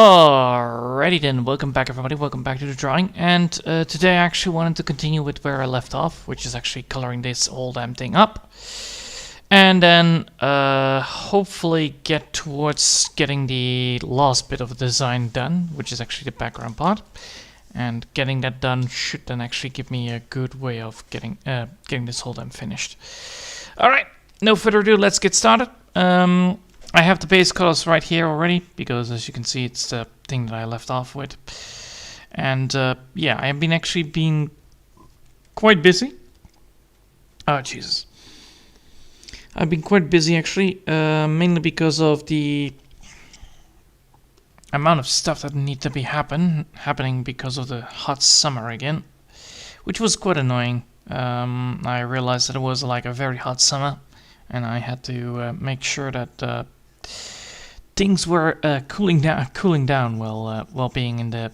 Alrighty then, welcome back everybody, welcome back to the drawing, and today I actually wanted to continue with where I left off, which is actually coloring this whole damn thing up, and then hopefully get towards getting the last bit of the design done, which is actually the background part, and getting that done should then actually give me a good way of getting this whole damn finished. Alright, no further ado, let's get started. I have the base colors right here already, because as you can see it's the thing that I left off with. And yeah, I have been actually being quite busy. Oh Jesus. I've been quite busy actually, mainly because of the amount of stuff that need to be happening because of the hot summer again, which was quite annoying. I realized that it was like a very hot summer, and I had to make sure that things were cooling down while being in the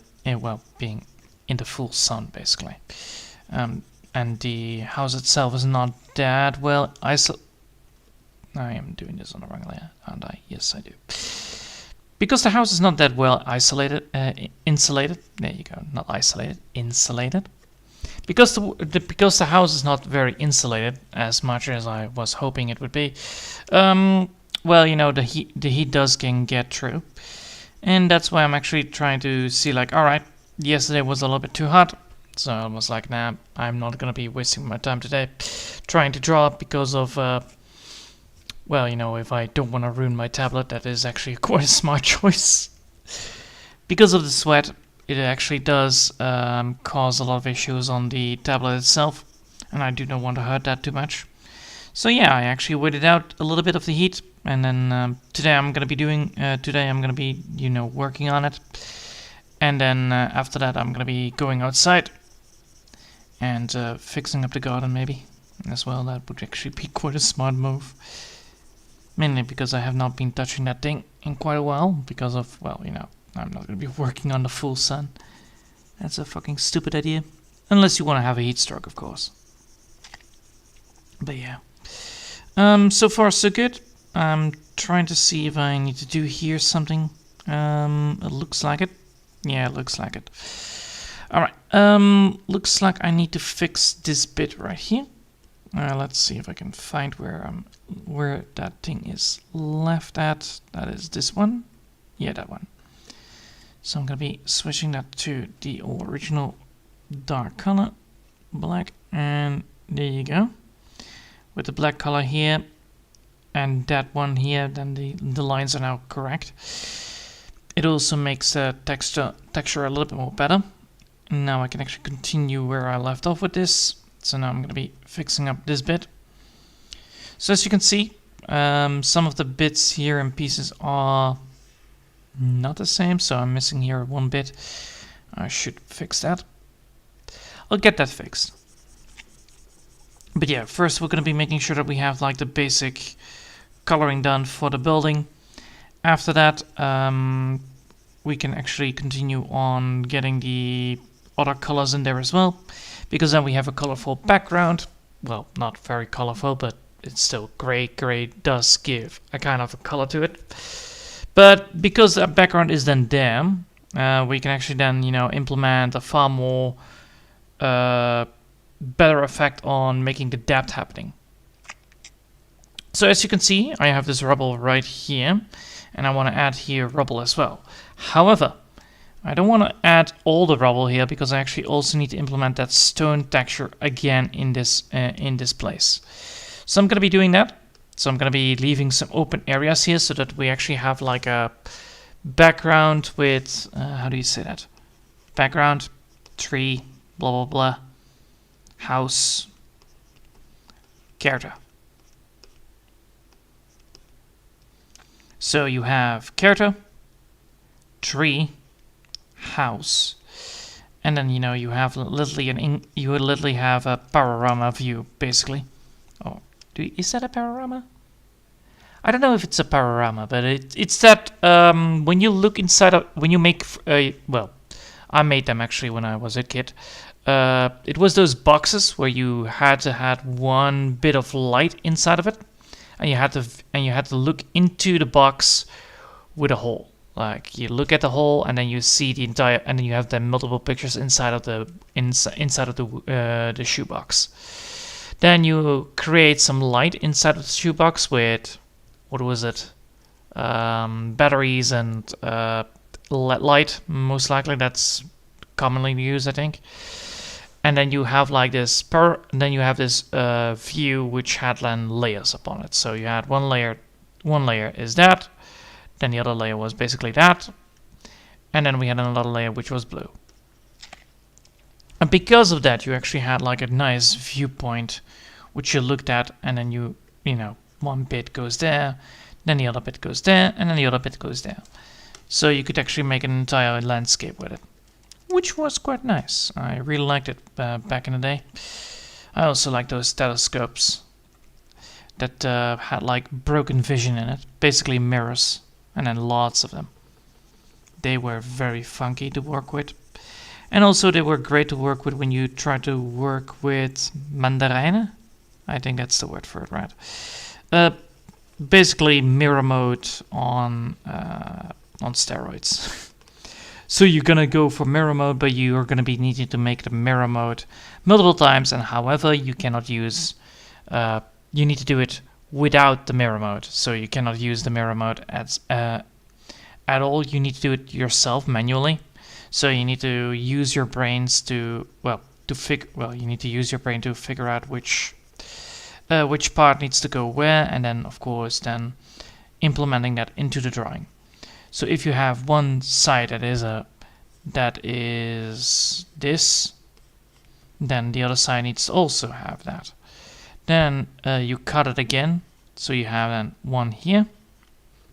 being in the full sun basically. And the house itself is not that well isolated. I am doing this on the wrong layer, aren't I? Yes, I do. Because the house is not that well isolated, insulated. There you go, not isolated, insulated. Because the house is not very insulated as much as I was hoping it would be. Well, you know, the heat does can get through, and that's why I'm actually trying to see, like, all right, yesterday was a little bit too hot, so I was like, nah, I'm not gonna be wasting my time today trying to draw because of well, you know, if I don't want to ruin my tablet, that is actually quite a smart choice. Because of the sweat, it actually does cause a lot of issues on the tablet itself, and I do not want to hurt that too much. So yeah, I actually waited out a little bit of the heat, and then today I'm gonna be you know, working on it, and then after that I'm gonna be going outside and fixing up the garden maybe as well. That would actually be quite a smart move, mainly because I have not been touching that thing in quite a while because of, well, you know, I'm not gonna be working on the full sun. That's a fucking stupid idea, unless you want to have a heat stroke, of course. But yeah. So far so good. I'm trying to see if I need to do here something. It looks like it. Yeah, it looks like it. Alright, looks like I need to fix this bit right here. Let's see if I can find where that thing is left at. That is this one. Yeah, that one. So I'm gonna be switching that to the original dark color, black, and there you go. With the black color here and that one here, then the lines are now correct. It also makes the texture a little bit more better. Now I can actually continue where I left off with this. So now I'm going to be fixing up this bit. So as you can see, some of the bits here and pieces are not the same. So I'm missing here one bit. I should fix that. I'll get that fixed. But yeah, first we're going to be making sure that we have like the basic coloring done for the building. After that, we can actually continue on getting the other colors in there as well, because then we have a colorful background. Well, not very colorful, but it's still gray. Gray does give a kind of a color to it. But because that background is then there, we can actually then, you know, implement a far more better effect on making the depth happening. So as you can see, I have this rubble right here, and I want to add here rubble as well. However, I don't want to add all the rubble here because I actually also need to implement that stone texture again in this place. So I'm going to be doing that. So I'm going to be leaving some open areas here so that we actually have like a background with how do you say that? Background, tree, blah blah blah. House, character. So you have character, tree, house, and then, you know, you have you would literally have a panorama view basically. Oh, is that a panorama? I don't know if it's a panorama, but it's that when you look inside of, when you make well, I made them actually when I was a kid. It was those boxes where you had to have one bit of light inside of it, and you had to look into the box with a hole. Like you look at the hole and then you see the entire, and then you have the multiple pictures inside of the inside of the shoebox. Then you create some light inside of the shoebox with, what was it? Batteries and LED light, most likely. That's commonly used, I think. And then you have like this then you have this view which had then layers upon it. So you had one layer is that, then the other layer was basically that, and then we had another layer which was blue. And because of that, you actually had like a nice viewpoint which you looked at, and then you know, one bit goes there, then the other bit goes there, and then the other bit goes there. So you could actually make an entire landscape with it, which was quite nice. I really liked it back in the day. I also like those telescopes that had like broken vision in it, basically mirrors, and then lots of them. They were very funky to work with. And also they were great to work with when you try to work with mandarijnen. I think that's the word for it, right? Basically mirror mode on steroids. So you're gonna go for mirror mode, but you are gonna be needing to make the mirror mode multiple times, and however you cannot use, you need to do it without the mirror mode. So you cannot use the mirror mode at all. You need to do it yourself manually. So you need to use your brains to you need to use your brain to figure out which part needs to go where, and then of course then implementing that into the drawing. So if you have one side that is this, then the other side needs to also have that. Then you cut it again, so you have then one here,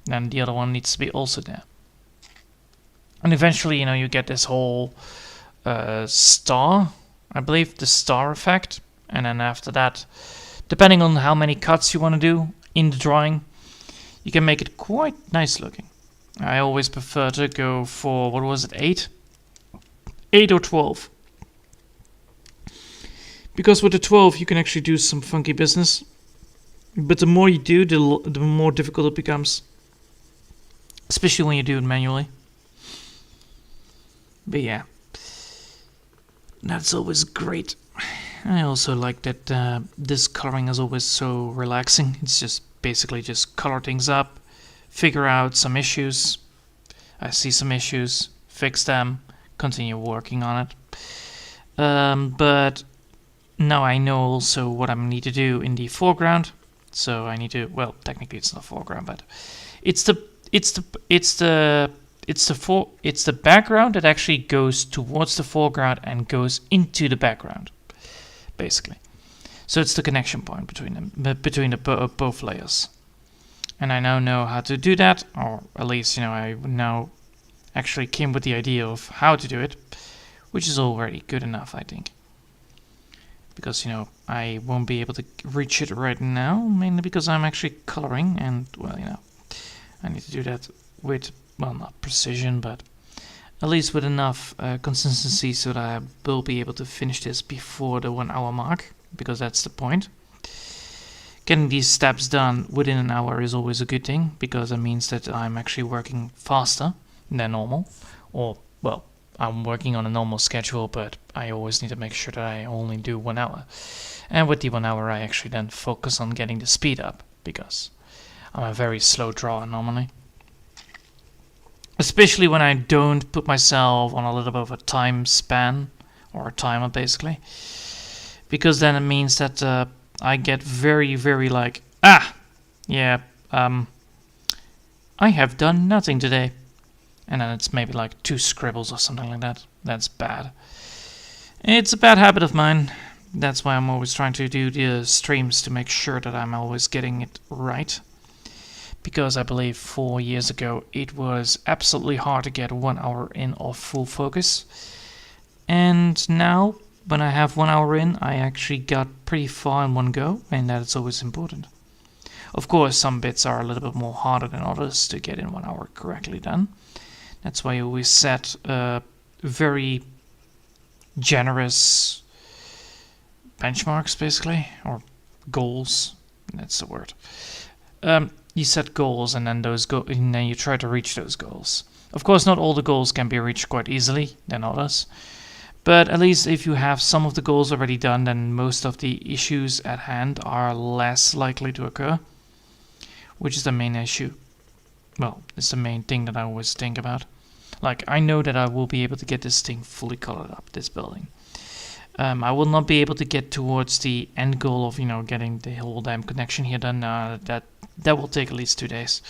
then the other one needs to be also there. And eventually, you know, you get this whole star, I believe, the star effect. And then after that, depending on how many cuts you want to do in the drawing, you can make it quite nice looking. I always prefer to go for, what was it, 8? 8 or 12. Because with the 12 you can actually do some funky business. But the more you do, the more difficult it becomes. Especially when you do it manually. But yeah, that's always great. I also like that this coloring is always so relaxing. It's just basically just color things up, figure out some issues. I see some issues, fix them, continue working on it. But now I know also what I need to do in the foreground. So I need to, well, technically it's not foreground, but it's the background that actually goes towards the foreground and goes into the background, basically. So it's the connection point between them, between the both layers. And I now know how to do that, or at least, you know, I now actually came with the idea of how to do it, which is already good enough, I think. Because, you know, I won't be able to reach it right now, mainly because I'm actually coloring, and, well, you know, I need to do that with, well, not precision, but at least with enough consistency so that I will be able to finish this before the 1 hour mark, because that's the point. Getting these steps done within an hour is always a good thing, because it means that I'm actually working faster than normal. Or, well, I'm working on a normal schedule, but I always need to make sure that I only do 1 hour. And with the 1 hour, I actually then focus on getting the speed up, because I'm a very slow drawer normally. Especially when I don't put myself on a little bit of a time span, or a timer basically. Because then it means that I get very, very like, I have done nothing today. And then it's maybe like 2 scribbles or something like that. That's bad. It's a bad habit of mine. That's why I'm always trying to do the streams to make sure that I'm always getting it right. Because I believe 4 years ago it was absolutely hard to get 1 hour in of full focus. And now, when I have 1 hour in, I actually got pretty far in one go, and that is always important. Of course, some bits are a little bit more harder than others to get in 1 hour correctly done. That's why I always set very generous benchmarks, basically, or goals. That's the word. you set goals, and then and then you try to reach those goals. Of course, not all the goals can be reached quite easily than others, but at least if you have some of the goals already done, then most of the issues at hand are less likely to occur, which is the main issue. Well, it's the main thing that I always think about. Like, I know that I will be able to get this thing fully colored up, this building. I will not be able to get towards the end goal of, getting the whole damn connection here done. That will take at least 2 days.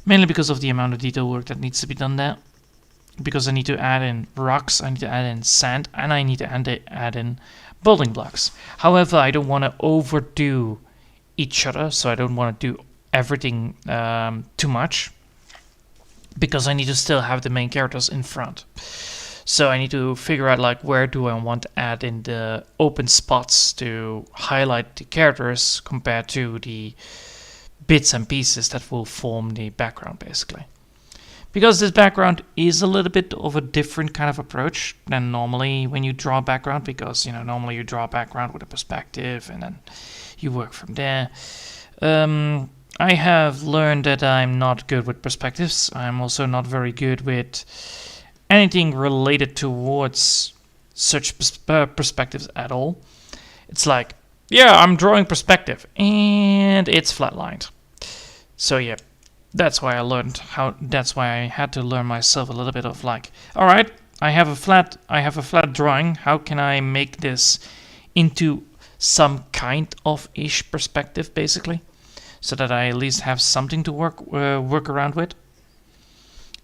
Mainly because of the amount of detail work that needs to be done there. Because I need to add in rocks, I need to add in sand, and I need to add in building blocks. However, I don't want to overdo each other, so I don't want to do everything too much. Because I need to still have the main characters in front. So I need to figure out like where do I want to add in the open spots to highlight the characters compared to the bits and pieces that will form the background basically. Because this background is a little bit of a different kind of approach than normally when you draw a background, because normally you draw a background with a perspective and then you work from there. I have learned that I'm not good with perspectives. I'm also not very good with anything related towards such perspectives at all. It's like, yeah, I'm drawing perspective, and it's flatlined. So yeah, that's why that's why I had to learn myself a little bit of like, all right, I have a flat drawing. How can I make this into some kind of ish perspective, basically, so that I at least have something to work around with.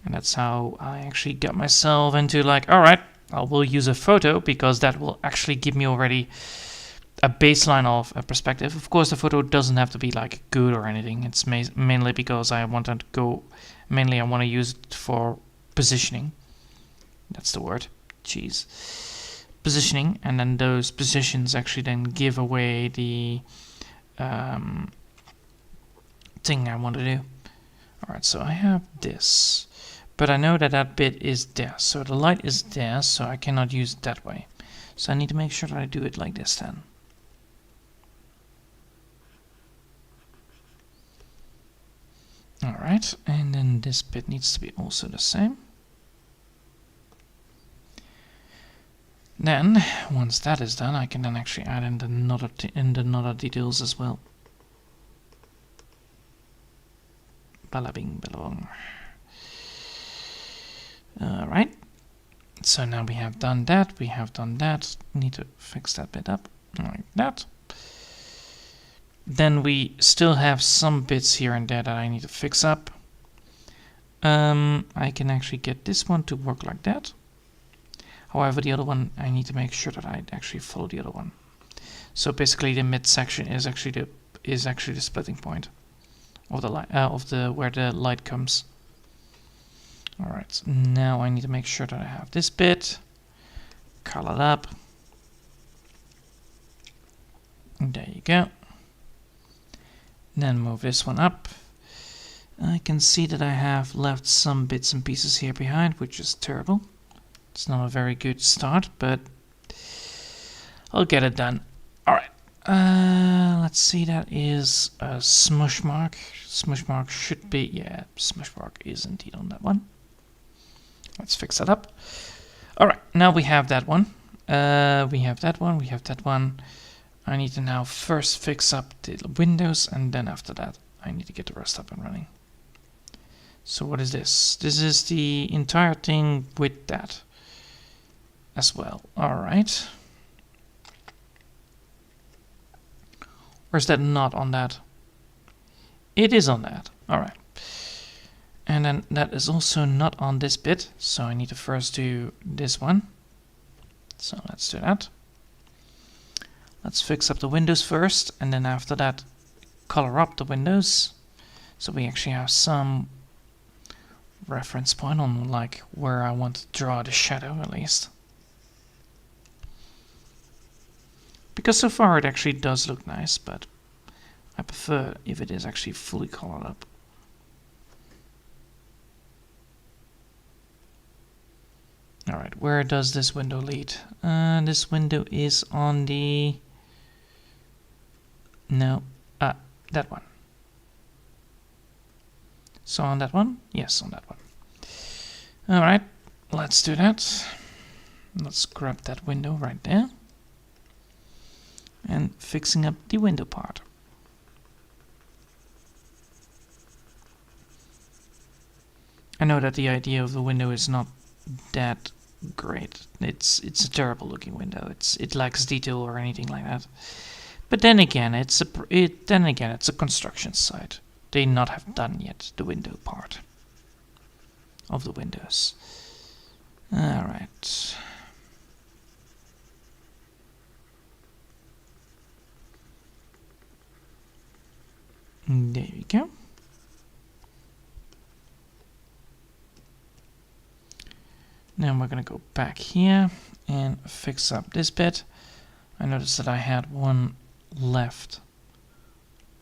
And that's how I actually got myself into like, all right, I will use a photo because that will actually give me already a baseline of a perspective. Of course, the photo doesn't have to be like good or anything. It's mainly because I want to use it for positioning. That's the word. Jeez. Positioning, and then those positions actually then give away the thing I want to do. All right, so I have this. But I know that that bit is there, so the light is there, so I cannot use it that way. So I need to make sure that I do it like this then. Alright, and then this bit needs to be also the same. Then, once that is done, I can then actually add in the nodder details as well. Bada bing, bada bong. Alright, so now we have done that, need to fix that bit up, like that. Then we still have some bits here and there that I need to fix up. I can actually get this one to work like that. However, the other one, I need to make sure that I actually follow the other one. So basically the midsection is actually the splitting point of the light, where the light comes. Alright, now I need to make sure that I have this bit colored up. And there you go. Then move this one up. I can see that I have left some bits and pieces here behind, which is terrible. It's not a very good start, but I'll get it done. Alright, let's see, that is a smush mark. Smush mark should be, yeah, smush mark is indeed on that one. Let's fix that up. Alright, now we have that one. We have that one. I need to now first fix up the windows, and then after that I need to get the rest up and running. So what is this? This is the entire thing with that as well. Alright. Or is that not on that? It is on that. Alright. And then that is also not on this bit, so I need to first do this one. So let's do that. Let's fix up the windows first, and then after that color up the windows, so we actually have some reference point on like where I want to draw the shadow at least. Because so far it actually does look nice, but I prefer if it is actually fully colored up. Alright, where does this window lead? This window is on the... No, that one. So on that one? Yes, on that one. Alright, let's do that. Let's grab that window right there. And fixing up the window part. I know that the idea of the window is not that great. It's a terrible looking window. It lacks detail or anything like that. But then again, it's a construction site. They not have done yet the window part of the windows. All right. There we go. Now we're gonna go back here and fix up this bit. I noticed that I had one left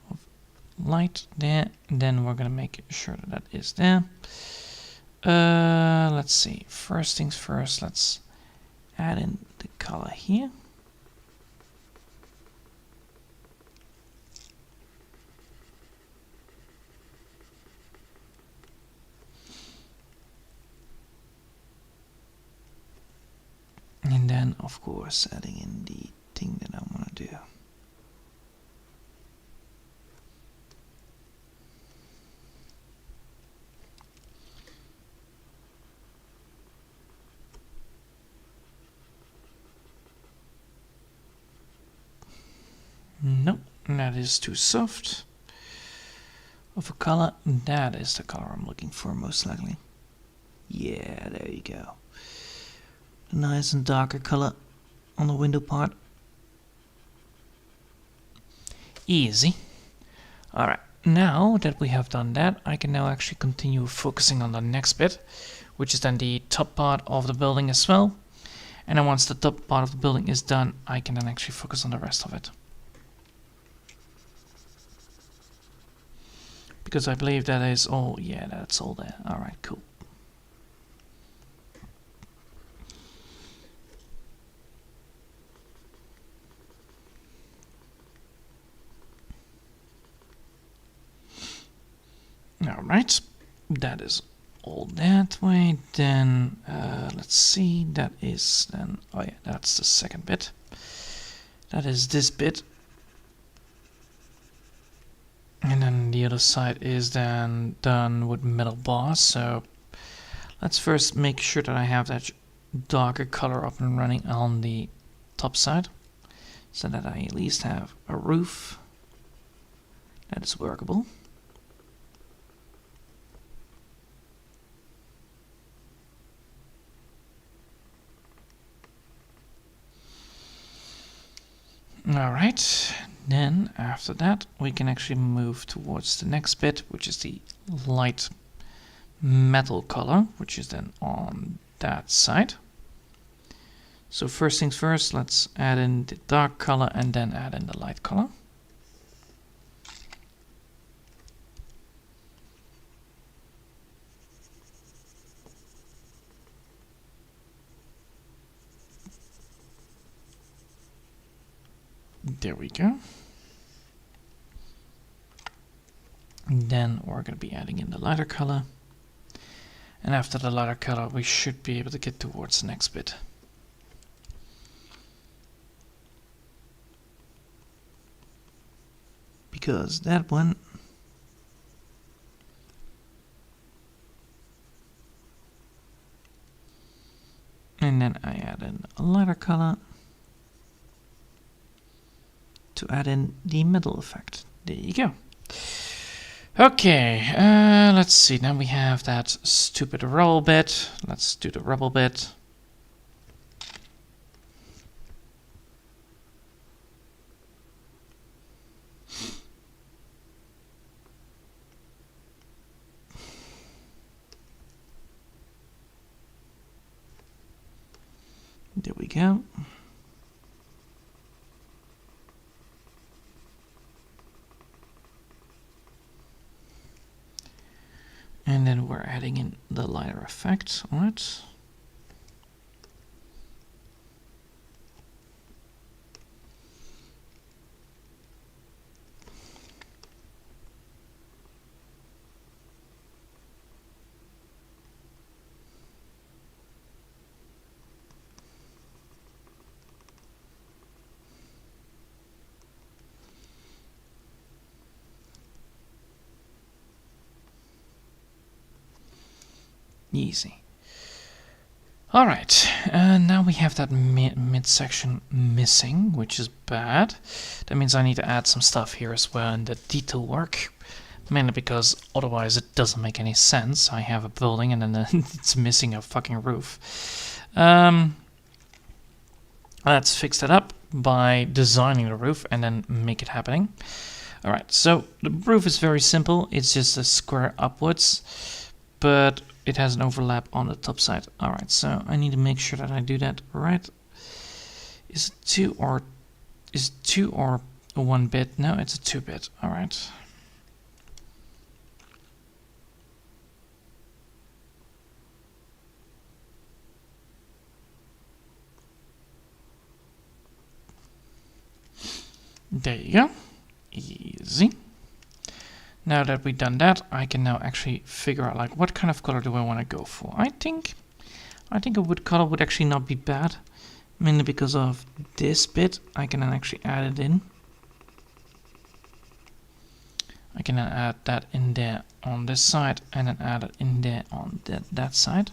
of light there. Then we're gonna make sure that that is there. Let's see. First things first, let's add in the color here. And then, of course, adding in the thing that I want to do. Nope, that is too soft of a color. That is the color I'm looking for, most likely. Yeah, there you go. A nice and darker color on the window part. Easy. Alright, now that we have done that, I can now actually continue focusing on the next bit, which is then the top part of the building as well. And then once the top part of the building is done, I can then actually focus on the rest of it. Because I believe that is all, yeah, that's all there. Alright, cool. Alright, that is all that way. Then, let's see, that is then, oh yeah, that's the second bit. That is this bit. And then the other side is then done with metal bars. So let's first make sure that I have that darker color up and running on the top side, so that I at least have a roof that is workable. Alright, then after that we can actually move towards the next bit, which is the light metal color, which is then on that side. So first things first, let's add in the dark color and then add in the light color. There we go. And then we're going to be adding in the lighter color. And after the lighter color, we should be able to get towards the next bit. Because that one and then I add in a lighter color to add in the middle effect. There you go. Okay, let's see. Now we have that stupid rubble bit. Let's do the rubble bit. There we go. And then we're adding in the lighter effect on it. Easy. Alright, now we have that midsection missing, which is bad. That means I need to add some stuff here as well in the detail work. Mainly because otherwise it doesn't make any sense. I have a building and then it's missing a fucking roof. Let's fix that up by designing the roof and then make it happening. Alright, so the roof is very simple. It's just a square upwards, but it has an overlap on the top side. Alright, so I need to make sure that I do that right. Is it 2 or 1 bit? No, it's a 2 bit. Alright. There you go. Easy. Now that we've done that, I can now actually figure out like what kind of color do I want to go for. I think a wood color would actually not be bad, mainly because of this bit. I can then actually add it in. I can then add that in there on this side and then add it in there on that side.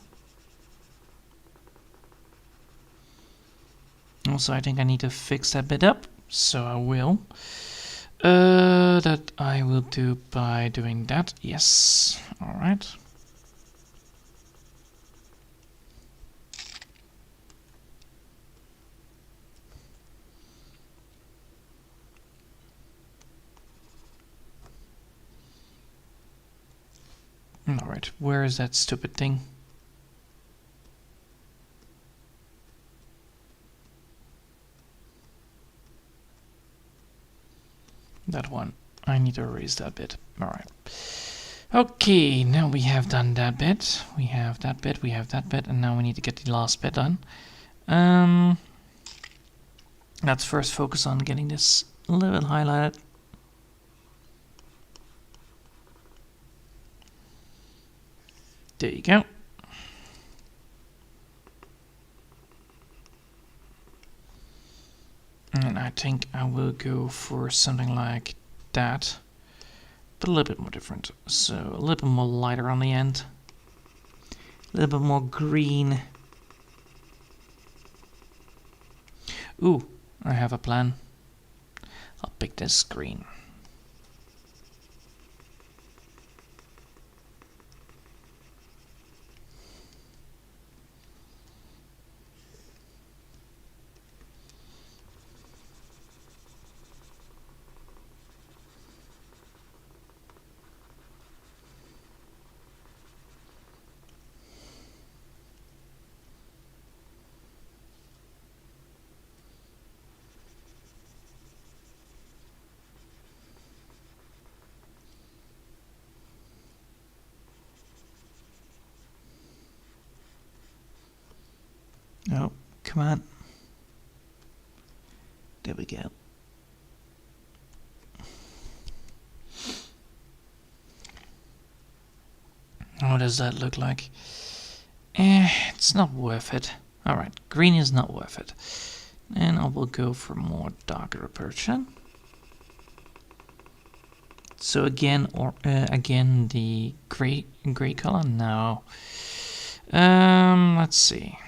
Also, I think I need to fix that bit up, so I will. That I will do by doing that. Yes. All right. All right. Where is that stupid thing? That one. I need to erase that bit. Alright. Okay, now we have done that bit. We have that bit, we have that bit, and now we need to get the last bit done. Let's first focus on getting this a little bit highlighted. There you go. And I think I will go for something like that, but a little bit more different. So a little bit more lighter on the end, a little bit more green. Ooh, I have a plan. I'll pick this green. Oh, come on. There we go. What does that look like? It's not worth it. Alright, green is not worth it. And I will go for more darker approach then. So again, again the gray color? No. Let's see.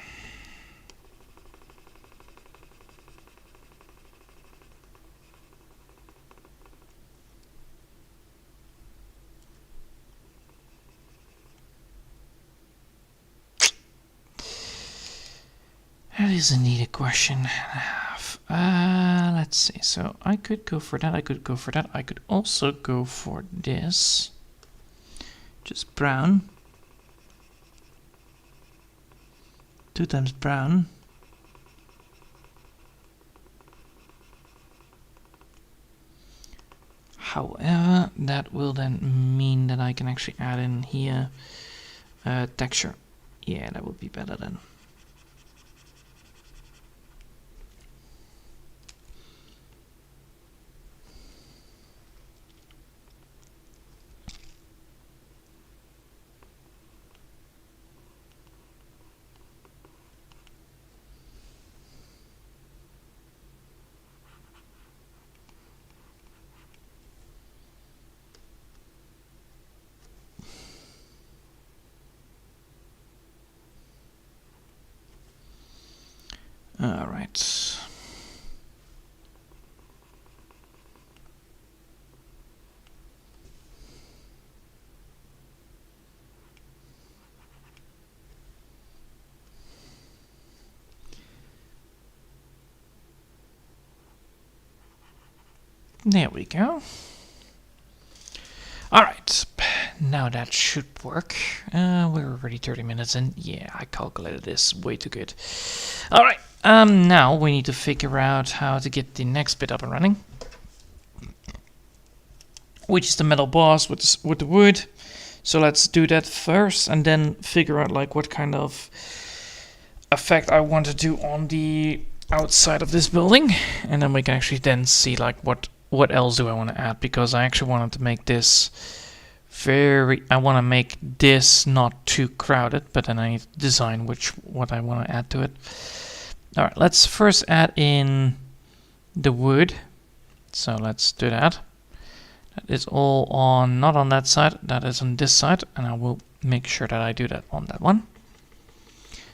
That is indeed a question and a half. Let's see. So I could go for that. I could go for that. I could also go for this. Just brown. 2 times brown. However, that will then mean that I can actually add in here texture. Yeah, that would be better then. There we go. Alright, now that should work. We're already 30 minutes in. Yeah, I calculated this way too good. Alright, now we need to figure out how to get the next bit up and running. Which is the metal boss with the wood. So let's do that first and then figure out like what kind of effect I want to do on the outside of this building. And then we can actually then see like what else do I want to add, because I actually wanted to make this I want to make this not too crowded, but then I design what I want to add to it. Alright, let's first add in the wood. So let's do that. That is all on, not on that side, that is on this side, and I will make sure that I do that on that one.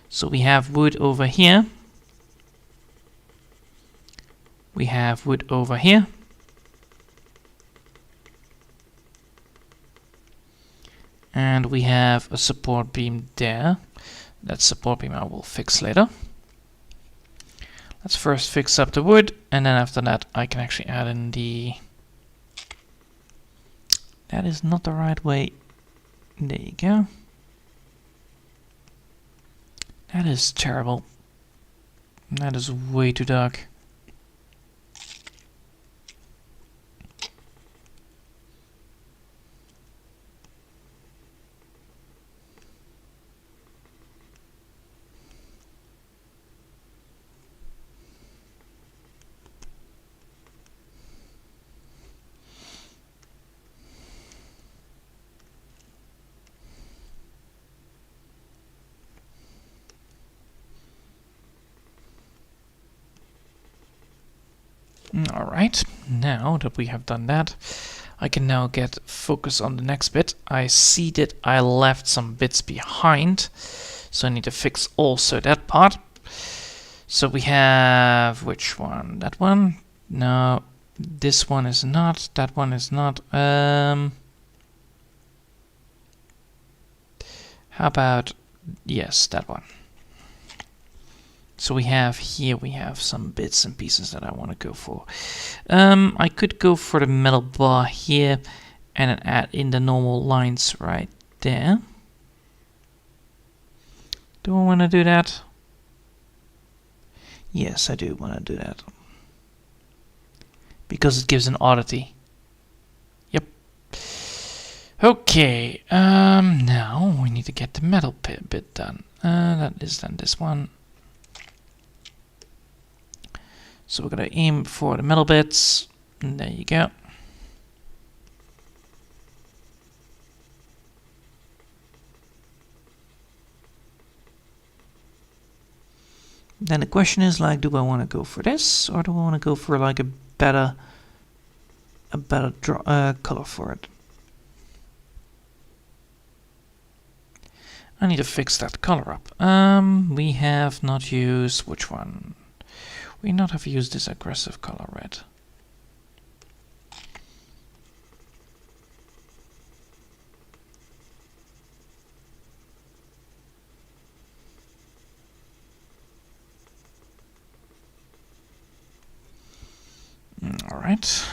So we have wood over here. We have wood over here. And we have a support beam there. That support beam I will fix later. Let's first fix up the wood, and then after that I can actually add in the... That is not the right way. There you go. That is terrible. That is way too dark. Alright, now that we have done that, I can now get focus on the next bit. I see that I left some bits behind, so I need to fix also that part. So we have, which one? That one? No, this one is not, that one is not. How about, yes, that one. So we have here, we have some bits and pieces that I want to go for. I could go for the metal bar here and then add in the normal lines right there. Do I want to do that? Yes, I do want to do that. Because it gives an oddity. Yep. Okay, now we need to get the metal bit done. That is then this one. So we're going to aim for the metal bits, and there you go. Then the question is like, do I want to go for this, or do I want to go for like a better color for it? I need to fix that color up. We have not used, which one? We not have used this aggressive color red. All right.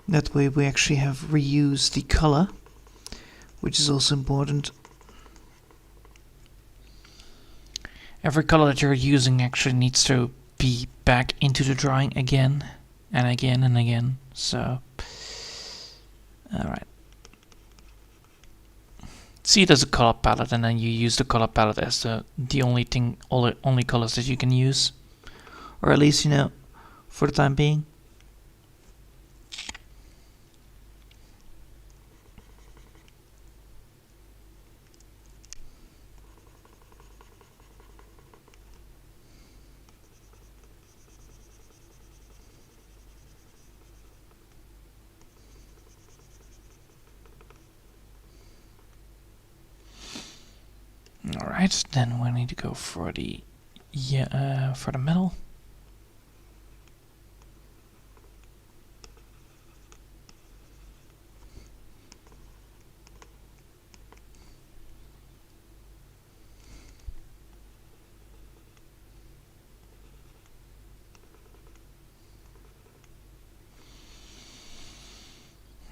That way we actually have reused the color, which is also important. Every color that you're using actually needs to be back into the drawing again and again and again. So, alright. See it as a color palette, and then you use the color palette as the only colors that you can use. Or at least, you know, for the time being. Alright, then we need to go for the yeah, for the metal.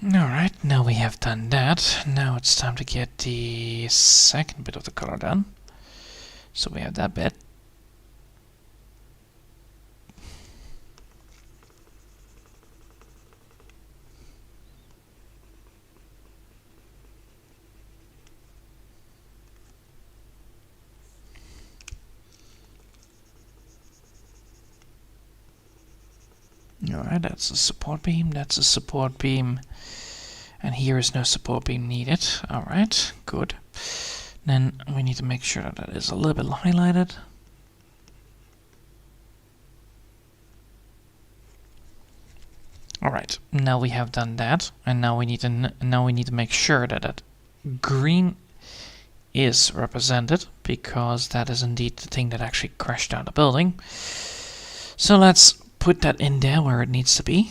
Alright, now we have done that. Now it's time to get the second bit of the color done. So we have that bit. Alright, that's a support beam, that's a support beam. And here is no support beam needed. Alright, good. Then we need to make sure that is a little bit highlighted. Alright, now we have done that, and now we need to make sure that that green is represented, because that is indeed the thing that actually crashed down the building. So let's put that in there where it needs to be.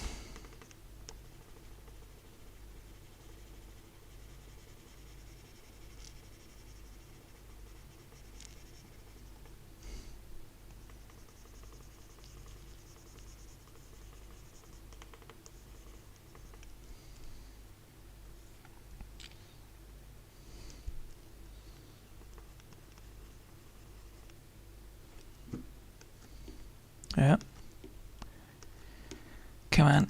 Yeah. Come on.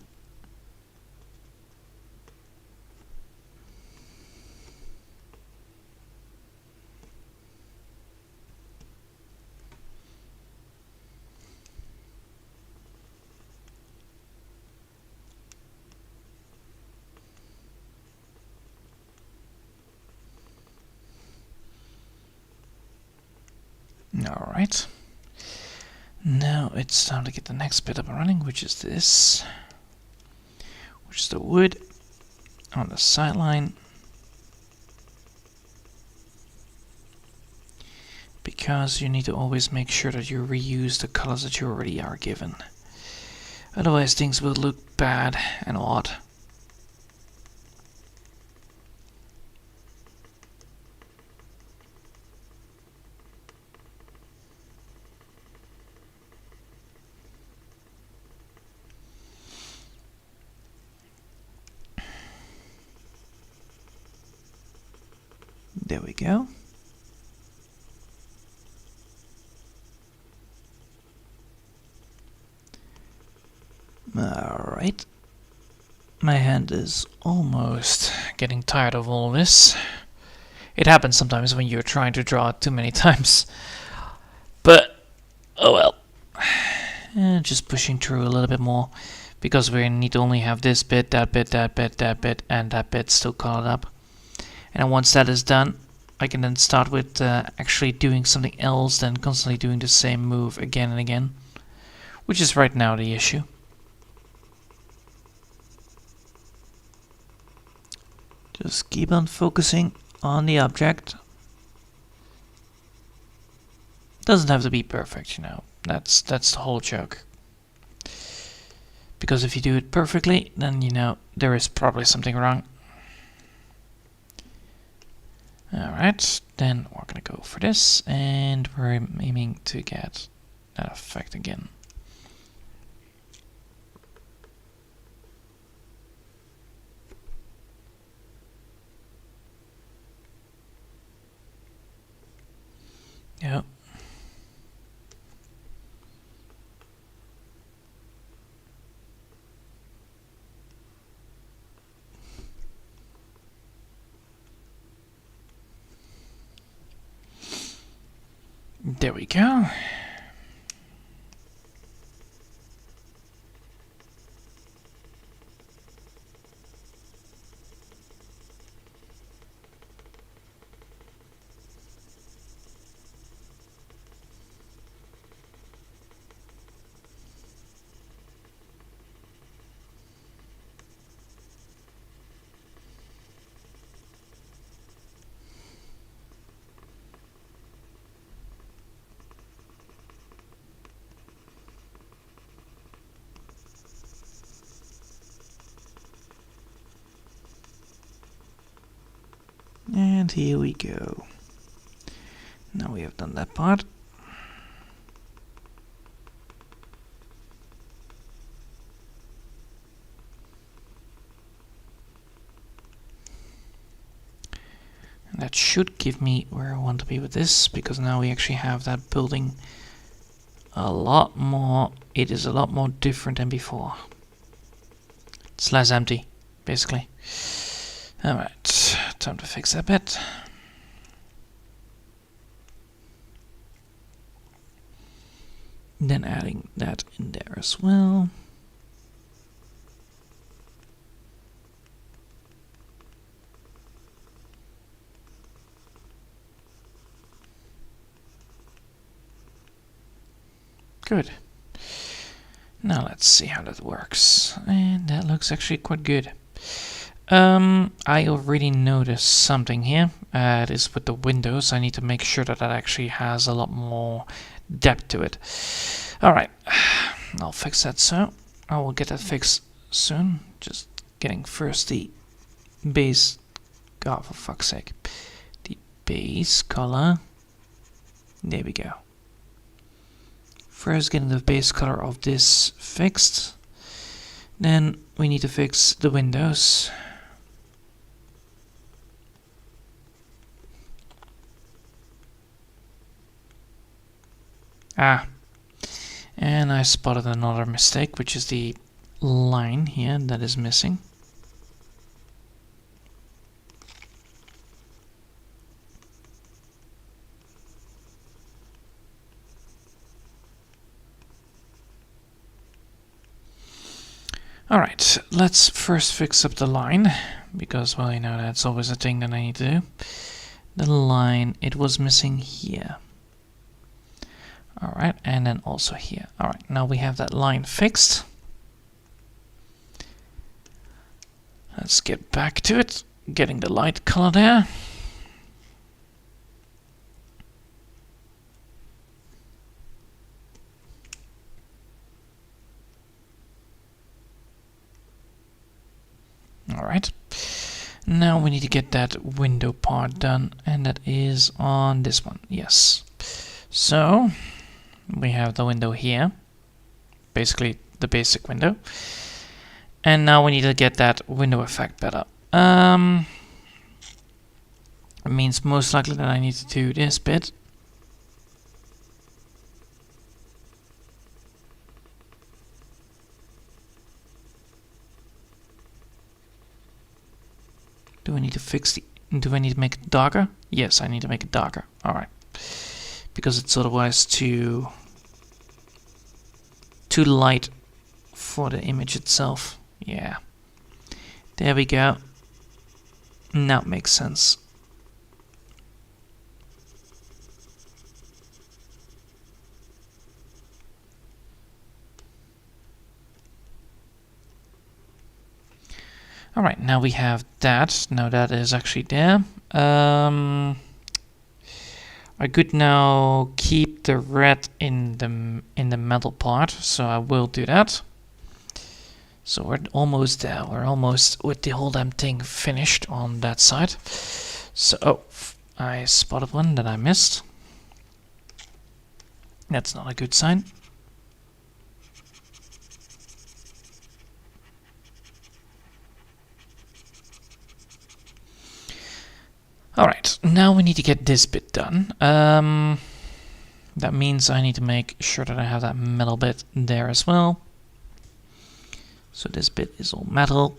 Alright. Now it's time to get the next bit up and running, which is this. Which is the wood on the sideline. Because you need to always make sure that you reuse the colors that you already are given. Otherwise things will look bad and odd. There we go. Alright. My hand is almost getting tired of all this. It happens sometimes when you're trying to draw too many times. But, oh well. Just pushing through a little bit more. Because we need to only have this bit, that bit, that bit, that bit, and that bit still colored up. And once that is done, I can then start with actually doing something else than constantly doing the same move again and again. Which is right now the issue. Just keep on focusing on the object. Doesn't have to be perfect, you know. That's the whole joke. Because if you do it perfectly, then you know there is probably something wrong. Alright, then we're gonna go for this, and we're aiming to get that effect again. Yep. There we go. And here we go. Now we have done that part. And that should give me where I want to be with this, because now we actually have that building a lot more. It is a lot more different than before. It's less empty, basically. Alright, time to fix that bit. Then adding that in there as well. Good. Now let's see how that works. And that looks actually quite good. I already noticed something here. It is with the windows. I need to make sure that that actually has a lot more depth to it. Alright, I'll fix that so. I will get that fixed soon. Just getting first the base. God, for fuck's sake. The base color. There we go. First getting the base color of this fixed. Then we need to fix the windows. Ah. And I spotted another mistake, which is the line here that is missing. Alright, let's first fix up the line, because, well, you know, that's always a thing that I need to do. The line, it was missing here. Alright, and then also here. Alright, now we have that line fixed. Let's get back to it, getting the light color there. Alright, now we need to get that window part done, and that is on this one, yes. So, we have the window here, basically the basic window, and now we need to get that window effect better. It means most likely that I need to do this bit. Do I need to fix the... Do I need to make it darker? Yes, I need to make it darker. Alright. Because it's otherwise too light for the image itself. Yeah. There we go. Now it makes sense. Alright, now we have that. Now that is actually there. I could now keep the red in the metal part, so I will do that. So we're almost there. We're almost with the whole damn thing finished on that side. So, oh, I spotted one that I missed. That's not a good sign. Alright, now we need to get this bit done. That means I need to make sure that I have that metal bit there as well. So this bit is all metal.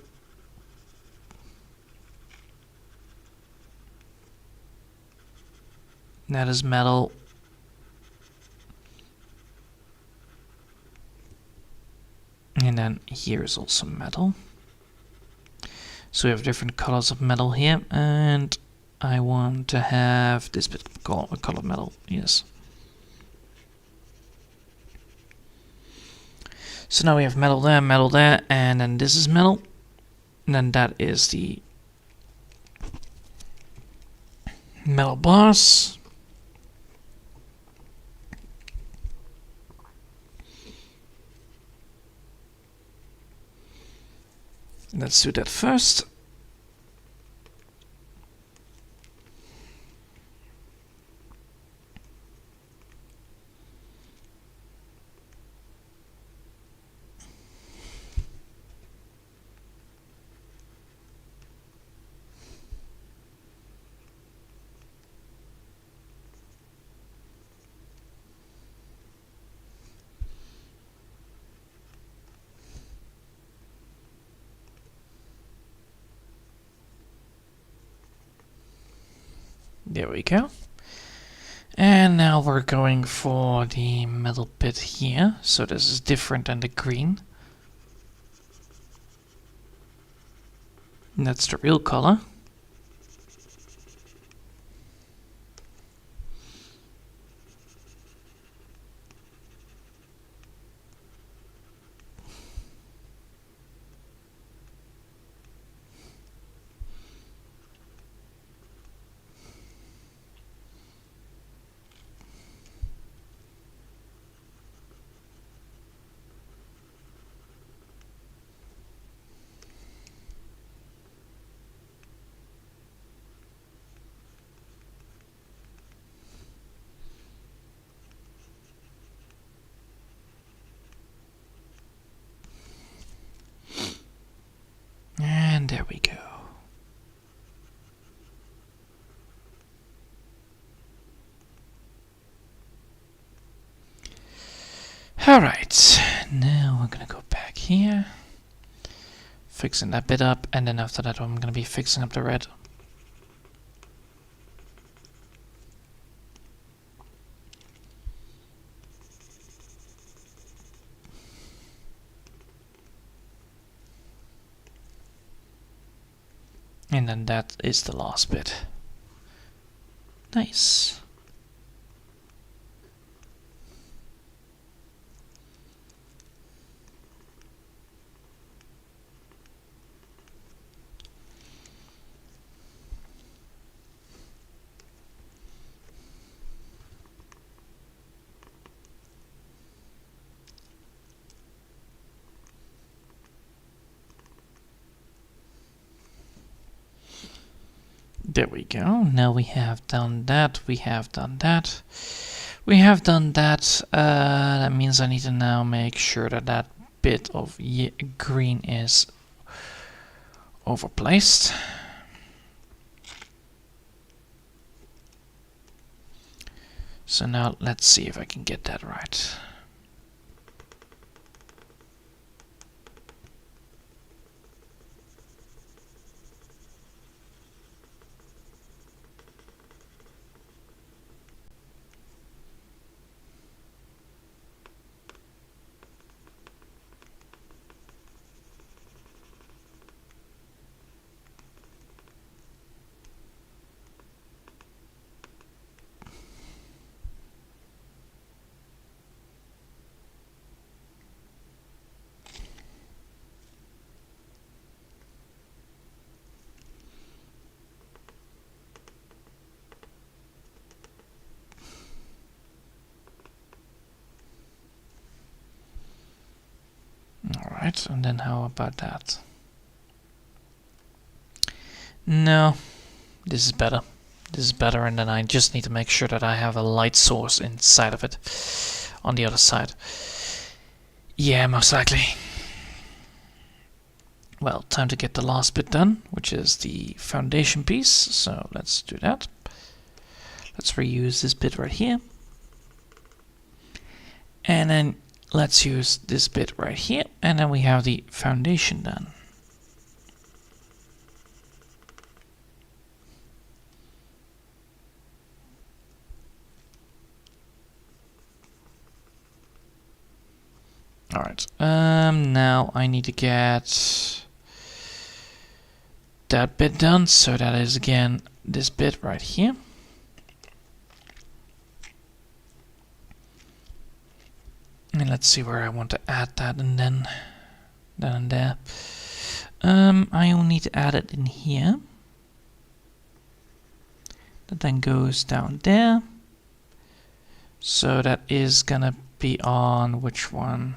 That is metal. And then here is also metal. So we have different colors of metal here, and I want to have this bit colored metal, yes. So now we have metal there, and then this is metal. And then that is the metal bars. Let's do that first. There we go. And now we're going for the metal bit here. So this is different than the green. And that's the real color. And there we go. Alright, now we're gonna go back here. Fixing that bit up, and then after that I'm gonna be fixing up the red. And then that is the last bit. Nice. There we go. Now we have done that. We have done that. We have done that. That means I need to now make sure that that bit of green is overplaced. So now let's see if I can get that right. Alright, and then how about that? No, this is better. This is better, and then I just need to make sure that I have a light source inside of it on the other side. Yeah, most likely. Well, time to get the last bit done, which is the foundation piece. So let's do that. Let's reuse this bit right here. And then let's use this bit right here, and then we have the foundation done. Alright, now I need to get that bit done, so that is again this bit right here. And let's see where I want to add that, and then and there. I will need to add it in here. That then goes down there. So that is gonna be on which one?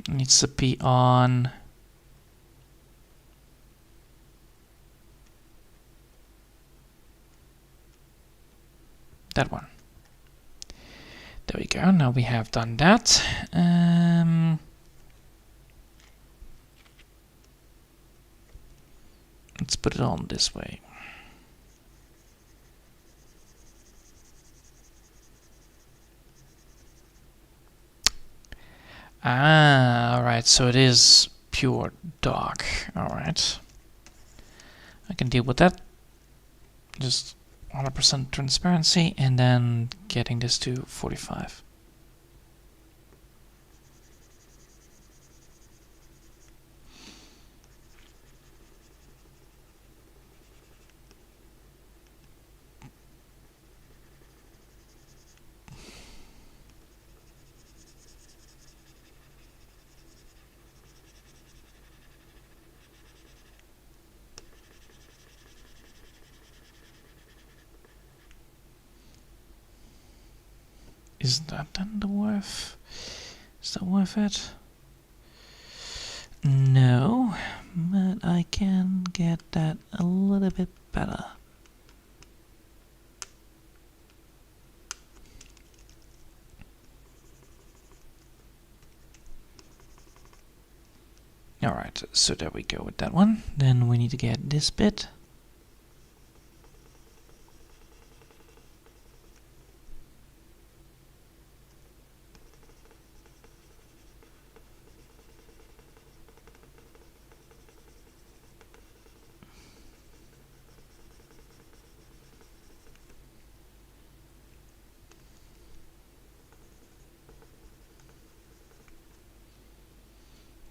It needs to be on that one. There we go. Now we have done that. Let's put it on this way. Ah, alright, so it is pure dark. Alright. I can deal with that. Just 100% transparency, and then getting this to 45. Is that then the worth? Is that worth it? No, but I can get that a little bit better. Alright, so there we go with that one. Then we need to get this bit.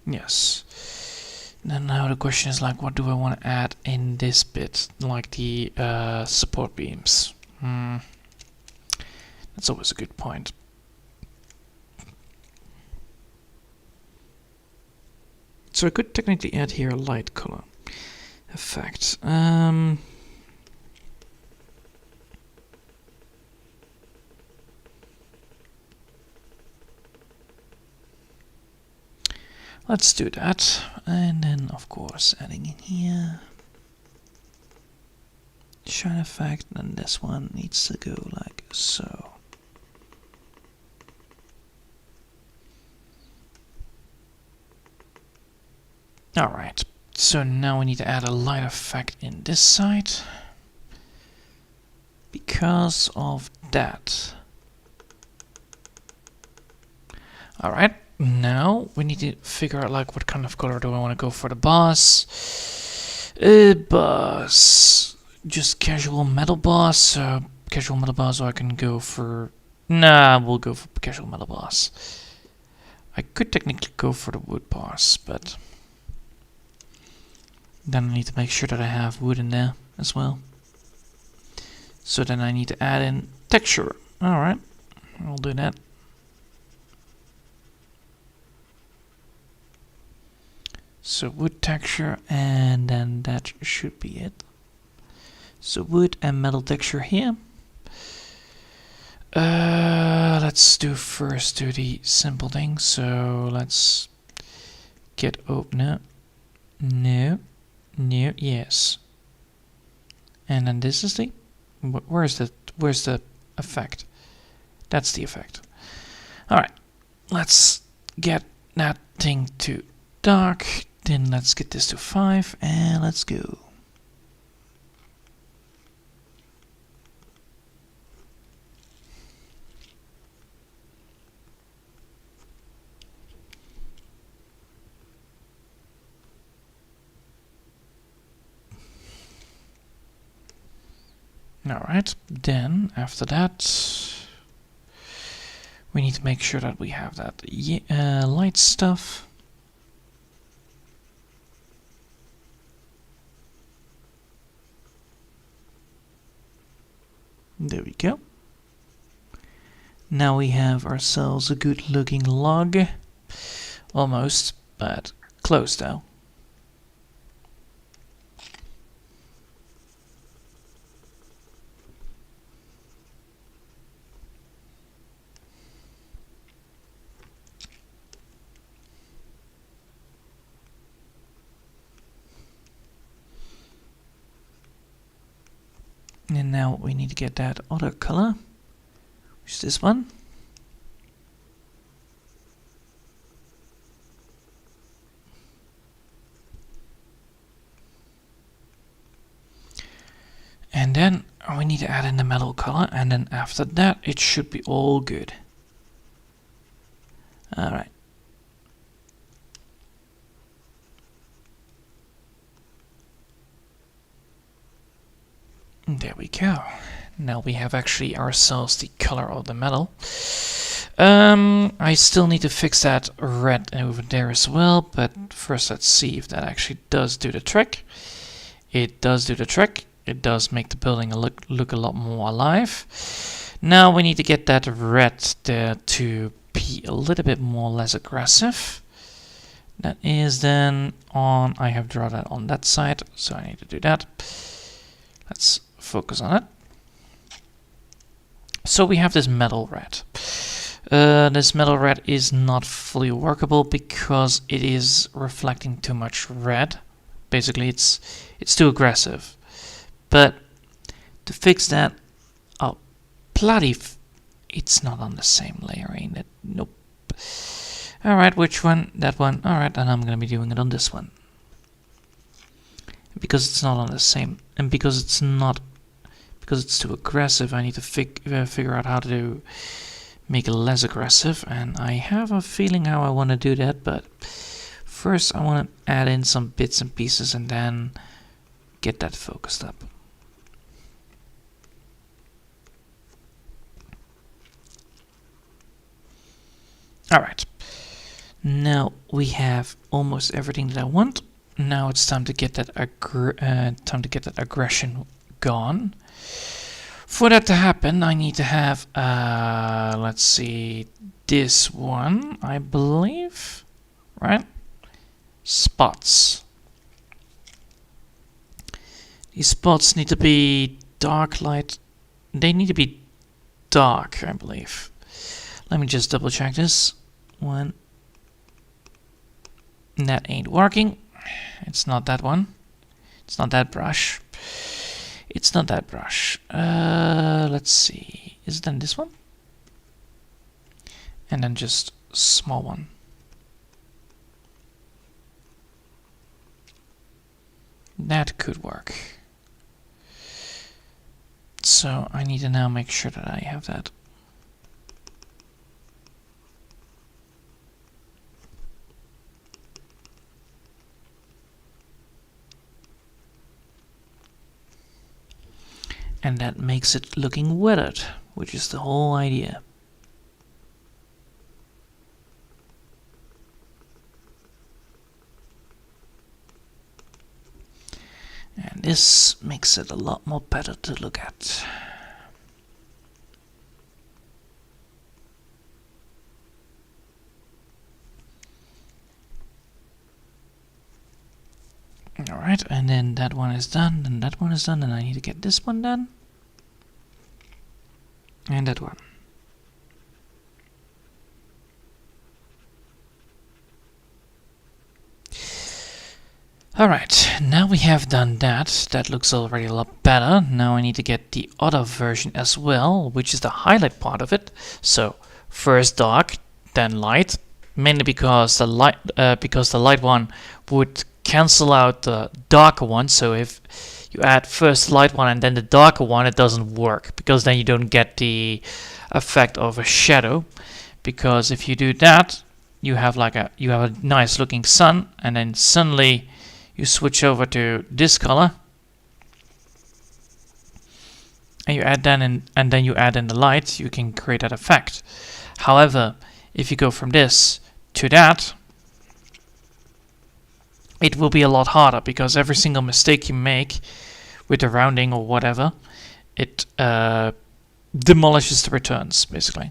Yes. Then now the question is like, what do I want to add in this bit, like the support beams? That's always a good point. So I could technically add here a light color effect. Let's do that, and then of course adding in here shine effect, and this one needs to go like so. Alright, so now we need to add a light effect in this side because of that. Alright, now we need to figure out like what kind of color do I want to go for the boss. Boss, just casual metal boss. Casual metal boss, or I can go for... Nah, we'll go for casual metal boss. I could technically go for the wood boss, but then I need to make sure that I have wood in there as well. So then I need to add in texture. Alright, I'll do that. So wood texture, and then that should be it. So wood and metal texture here. Let's do the simple thing. So let's get opener. No, yes. And then this is the... Where's the effect? That's the effect. Alright, let's get that thing to dark. Then let's get this to 5, and let's go. Alright, then after that we need to make sure that we have that light stuff. There we go. Now we have ourselves a good looking log. Almost, but close though. And now we need to get that other color, which is this one. And then we need to add in the metal color, and then after that it should be all good. Alright. There we go. Now we have actually ourselves the color of the metal. I still need to fix that red over there as well, but first let's see if that actually does do the trick. It does do the trick. It does make the building look a lot more alive. Now we need to get that red there to be a little bit more less aggressive. That is then on, I have drawn that on that side, so I need to do that. Let's focus on it. So we have this metal red. This metal red is not fully workable because it is reflecting too much red. Basically, it's too aggressive. But to fix that, oh, bloody, it's not on the same layer, ain't it? Nope. Alright, which one? That one. Alright, and I'm gonna be doing it on this one. Because it's not on the same, and because it's too aggressive, I need to figure out how to make it less aggressive, and I have a feeling how I want to do that, but first I want to add in some bits and pieces and then get that focused up. Alright, now we have almost everything that I want. Now it's time to get that aggression gone. For that to happen, I need to have, let's see, this one, I believe, right? Spots. These spots need to be dark light. They need to be dark, I believe. Let me just double check this one. That ain't working. It's not that one. It's not that brush. It's not that brush. Let's see. Is it then this one? And then just small one. That could work. So I need to now make sure that I have that. And that makes it looking weathered, which is the whole idea. And this makes it a lot more better to look at. Alright, and then that one is done, and that one is done, and I need to get this one done. And that one. Alright, now we have done that. That looks already a lot better. Now I need to get the other version as well, which is the highlight part of it. So, first dark, then light. Mainly because the light one would cancel out the darker one. So if you add first the light one and then the darker one, it doesn't work, because then you don't get the effect of a shadow. Because if you do that, you have a nice looking sun, and then suddenly you switch over to this color, and you add then and then you add in the light, you can create that effect. However, if you go from this to that, it will be a lot harder, because every single mistake you make with the rounding or whatever, it demolishes the returns, basically.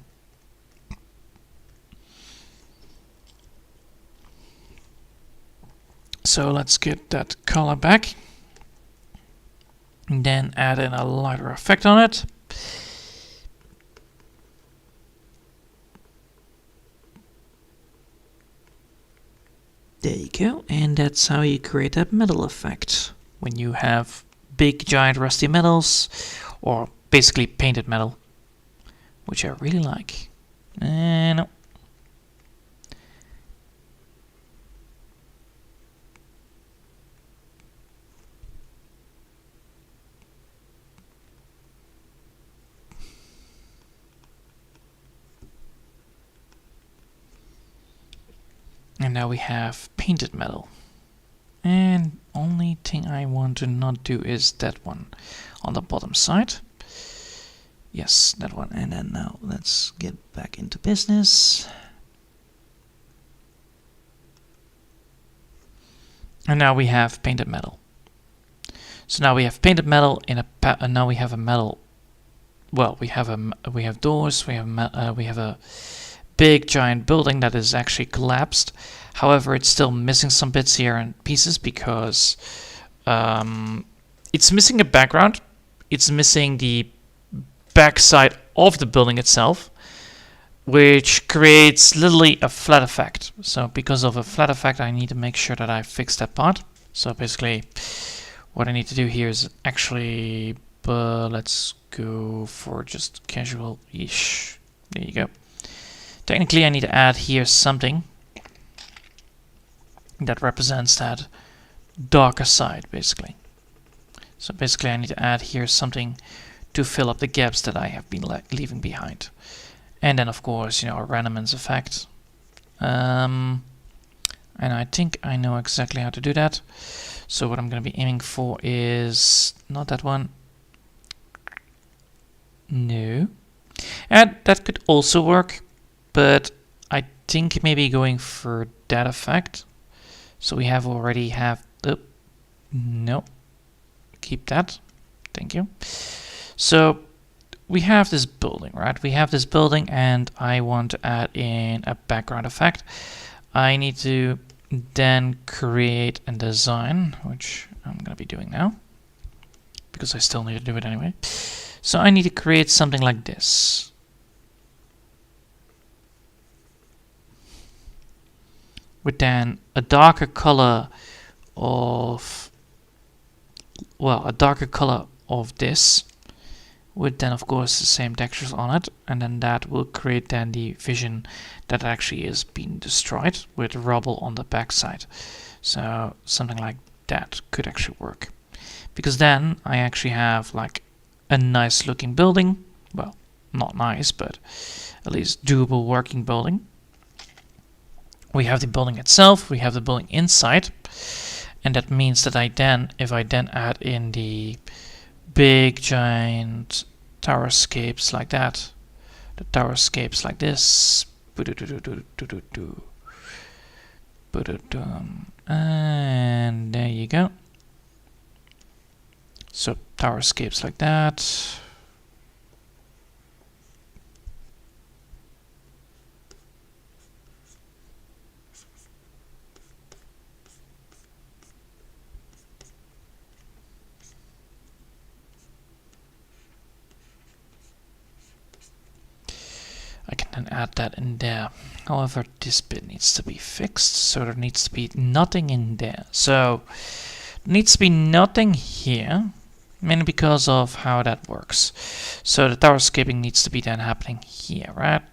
So let's get that color back, and then add in a lighter effect on it. There you go, and that's how you create that metal effect when you have big giant rusty metals, or basically painted metal, which I really like. No. And now we have painted metal. And only thing I want to not do is that one on the bottom side. Yes, that one. And then now let's get back into business. And now we have painted metal. So now we have painted metal in a now we have a metal. Well, we have doors. We have a big giant building that is actually collapsed. However, it's still missing some bits here and pieces because it's missing a background. It's missing the backside of the building itself, which creates literally a flat effect. So because of a flat effect, I need to make sure that I fix that part. So basically, what I need to do here is actually, let's go for just casual-ish. There you go. Technically, I need to add here something that represents that darker side, basically. So basically, I need to add here something to fill up the gaps that I have been leaving behind. And then, of course, a randomness effect. And I think I know exactly how to do that. So what I'm going to be aiming for is not that one. No. And that could also work, but I think maybe going for that effect. So we already have the... No. Keep that. Thank you. So we have this building, right? We have this building and I want to add in a background effect. I need to then create a design, which I'm going to be doing now because I still need to do it anyway. So I need to create something like this. With then a darker color of, well, a darker color of this, with then of course the same textures on it, and then that will create then the vision that actually is being destroyed with rubble on the backside. So something like that could actually work, because then I actually have like a nice looking building. Well, not nice, but at least doable working building. We have the building itself, we have the building inside, and that means that if I then add in the big giant towerscapes like that, the towerscapes like this, and there you go. So towerscapes like that. I can then add that in there. However, this bit needs to be fixed, so there needs to be nothing in there. So there needs to be nothing here, mainly because of how that works. So the towerscaping needs to be then happening here, right?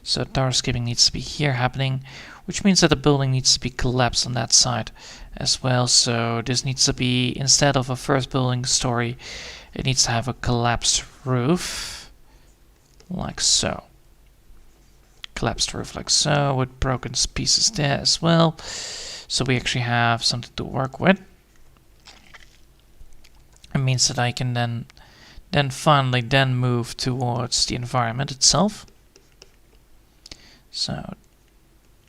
So towerscaping needs to be here happening, which means that the building needs to be collapsed on that side as well. So this needs to be, instead of a first building story, it needs to have a collapsed roof. Like so. Collapsed roof like so, with broken pieces there as well. So we actually have something to work with. It means that I can then finally move towards the environment itself. So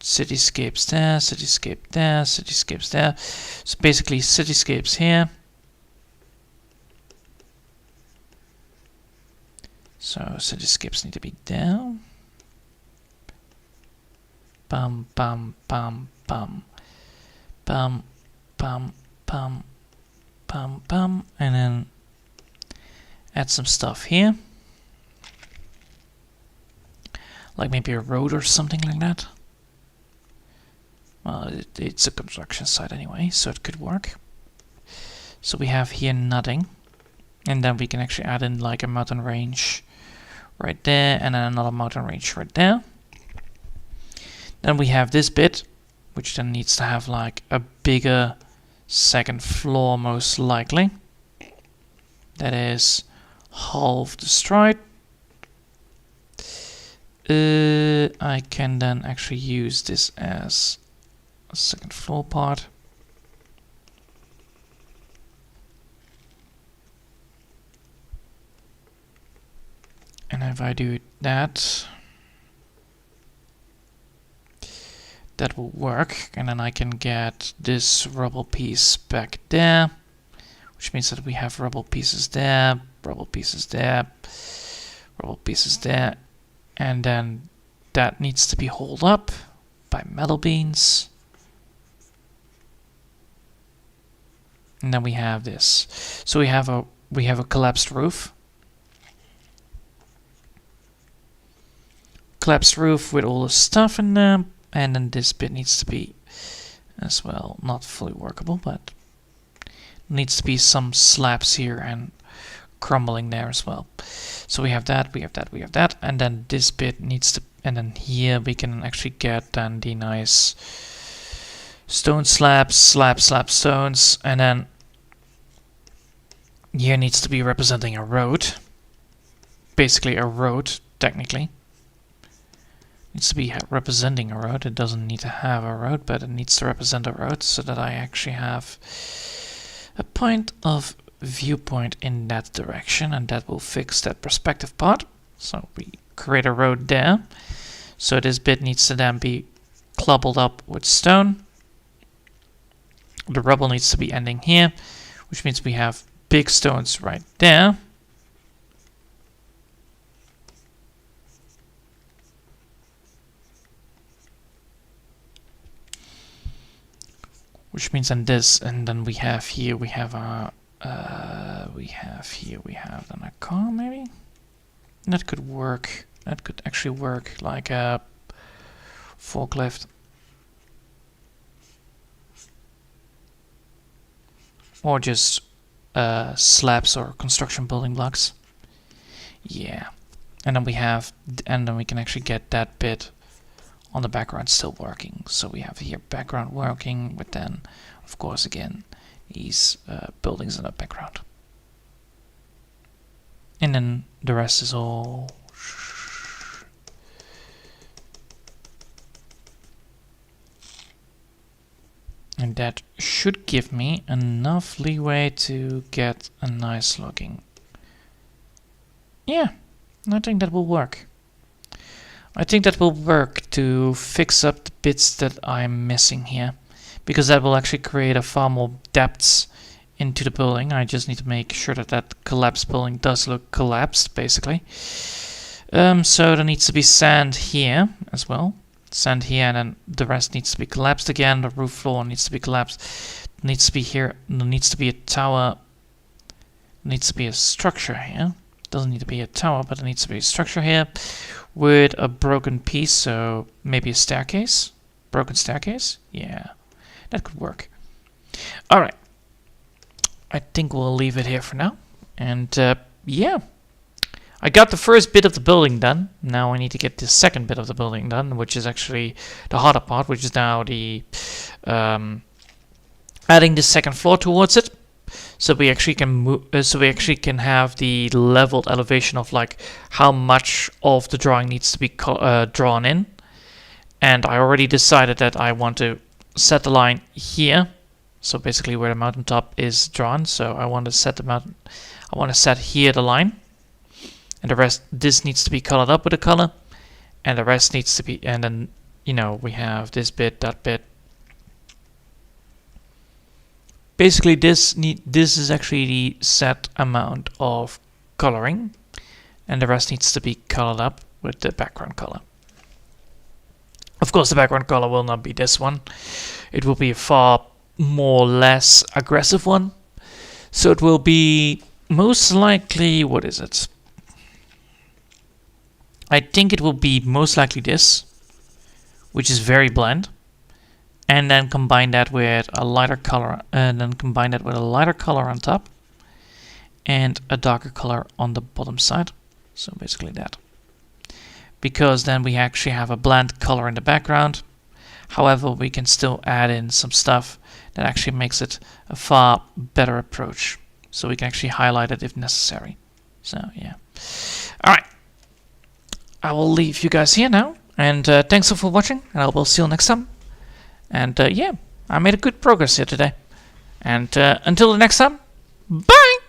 cityscapes there, cityscape there, cityscapes there. So basically cityscapes here. So cityscapes need to be down. Bum bum bum bum. Bum bum bum bum bum. And then add some stuff here. Like maybe a road or something like that. Well, it's a construction site anyway, so it could work. So we have here nothing. And then we can actually add in like a mountain range right there, and then another mountain range right there. Then we have this bit, which then needs to have like a bigger second floor most likely. That is half destroyed. I can then actually use this as a second floor part. if I do that, that will work, and then I can get this rubble piece back there, which means that we have rubble pieces there, rubble pieces there, rubble pieces there, and then that needs to be hauled up by metal beams. And then we have this. So we have a collapsed roof. Collapsed roof with all the stuff in there, and then this bit needs to be as well, not fully workable, but needs to be some slabs here and crumbling there as well. So we have that, we have that, we have that, and then this bit needs to, and then here we can actually get then the nice stone slabs, stones, and then here needs to be representing a road. Basically a road, technically. Needs to be representing a road. It doesn't need to have a road, but it needs to represent a road so that I actually have a point of viewpoint in that direction, and that will fix that perspective part. So we create a road there. So this bit needs to then be cobbled up with stone. The rubble needs to be ending here, which means we have big stones right there. Which means then this, and then we have here, we have a, we have then a car maybe? That could work. That could actually work like a forklift. Or just slabs or construction building blocks. Yeah. And then we have, and then we can actually get that bit on the background still working. So we have here background working, but then of course again these buildings in the background. And then the rest is all and that should give me enough leeway to get a nice looking. Yeah, I think that will work. I think that will work to fix up the bits that I'm missing here, because that will actually create a far more depth into the building. I just need to make sure that that collapsed building does look collapsed, basically. So there needs to be sand here as well. Sand here, and then the rest needs to be collapsed again. The roof floor needs to be collapsed. It needs to be here. There needs to be a tower. There needs to be a structure here. Doesn't need to be a tower, but there needs to be a structure here with a broken piece, so maybe a staircase. Broken staircase? Yeah, that could work. Alright. I think we'll leave it here for now. And yeah. I got the first bit of the building done. Now I need to get the second bit of the building done, which is actually the harder part, which is now the adding the second floor towards it. So we actually can move. So we actually can have the leveled elevation of like how much of the drawing needs to be drawn in. And I already decided that I want to set the line here. So basically where the mountaintop is drawn. So I want to set the mountain. I want to set here the line. And the rest, this needs to be colored up with a color, and the rest needs to be, and then, you know, we have this bit, that bit. Basically, this is actually the set amount of coloring, and the rest needs to be colored up with the background color. Of course, the background color will not be this one. It will be a far more less aggressive one. So it will be most likely, what is it? I think it will be most likely this, which is very bland, and then combine that with a lighter color, and then combine that with a lighter color on top, and a darker color on the bottom side. So basically that, because then we actually have a bland color in the background. However, we can still add in some stuff that actually makes it a far better approach. So we can actually highlight it if necessary. So yeah, all right. I will leave you guys here now, and thanks for watching, and I will see you next time. And yeah, I made a good progress here today. And until the next time, bye!